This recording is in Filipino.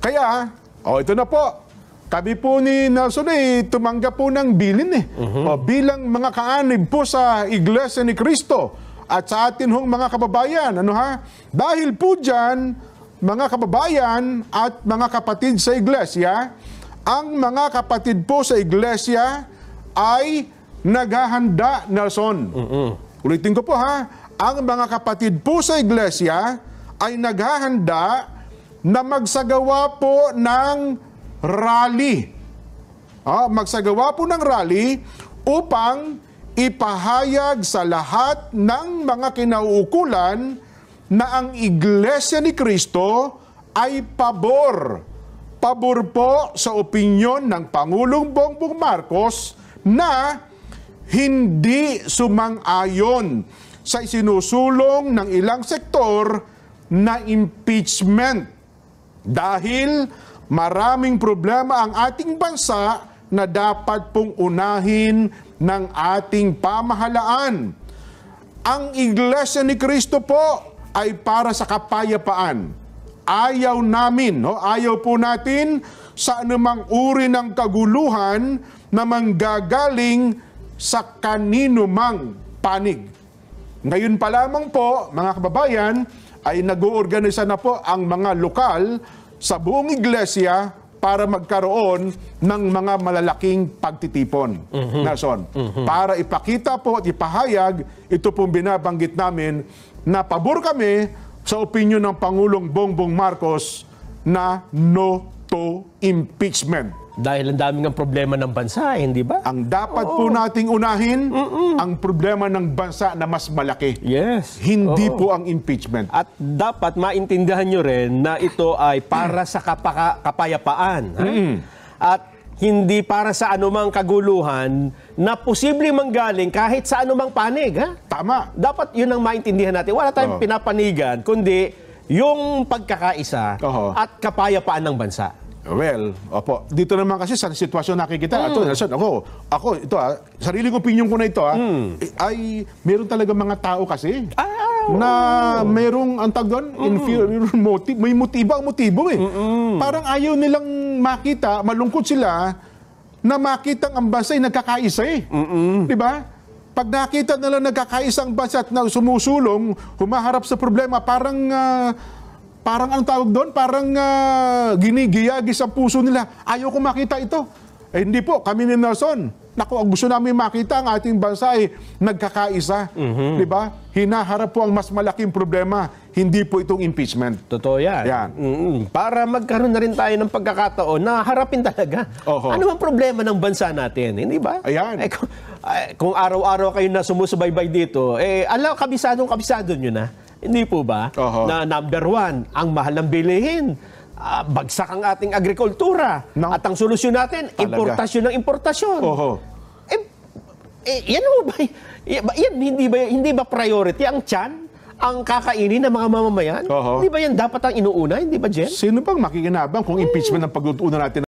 Kaya, ito na po. Kami po ni Nelson tumanggap po ng bilin bilang mga kaanib po sa Iglesia ni Cristo at sa atin hong mga kababayan. Dahil po dyan, mga kababayan at mga kapatid sa Iglesia, ang mga kapatid po sa Iglesia ay naghahanda, Nelson. Ulitin ko po ang mga kapatid po sa Iglesia ay naghahanda na magsagawa po ng rally. Magsagawa po ng rally upang ipahayag sa lahat ng mga kinauukulan na ang Iglesia ni Cristo ay pabor. Pabor po sa opinyon ng Pangulong Bongbong Marcos na hindi sumang-ayon sa isinusulong ng ilang sektor na impeachment. Dahil maraming problema ang ating bansa na dapat pong unahin ng ating pamahalaan. Ang Iglesia ni Cristo po ay para sa kapayapaan. Ayaw namin, ayaw po natin sa anumang uri ng kaguluhan na manggagaling sa kanino mang panig. Ngayon pa lamang po, mga kababayan, ay nag-uorganisa na po ang mga lokal sa buong iglesia para magkaroon ng mga malalaking pagtitipon. Nelson, para ipakita po at ipahayag, ito pong binabanggit namin na pabor kami sa opinyon ng Pangulong Bongbong Marcos na no to impeachment. Dahil ang daming ang problema ng bansa, hindi ba? Ang dapat po nating unahin, ang problema ng bansa na mas malaki. Yes. Hindi po ang impeachment. At dapat maintindihan nyo rin na ito ay para sa kapayapaan. At hindi para sa anumang kaguluhan na posibleng manggaling kahit sa anumang panig. Tama. Dapat yun ang maintindihan natin. Wala tayong pinapanigan, kundi yung pagkakaisa at kapayapaan ng bansa. Well, opo. Dito naman kasi sa sitwasyon nakikita, Nelson, ako, ito sariling opinion ko na ito ay meron talaga mga tao kasi na merong ang tawag doon, inferior motive, may motibo Parang ayaw nilang makita, malungkot sila na makita ang bansa ay nagkakaisa Di ba? Pag nakita nila nagkakaisa ang bansa at sumusulong, humaharap sa problema, parang ang tawag doon, parang ginigiyagi sa puso nila. Ayaw ko makita ito. Hindi po, kami ni Nelson. Naku, gusto namin makita ang ating bansa ay nagkakaisa. Diba? Hinaharap po ang mas malaking problema. Hindi po itong impeachment. Totoo yan. Para magkaroon na rin tayo ng pagkakataon na harapin talaga. Ano ang problema ng bansa natin? Hindi ba? Ayan. Kung araw-araw kayo na sumusubaybay dito, kabisadong nyo na. Hindi po ba? Na number one, ang mahal ng bilihin. Bagsak ang ating agrikultura. At ang solusyon natin, importasyon ng importasyon. Yan ba? Yan, hindi ba priority ang tiyan? Ang kakainin ng mga mamamayan? Hindi ba yan dapat ang inuuna? Hindi ba, Jen? Sino bang makikinabang kung impeachment ang pag-uuna natin?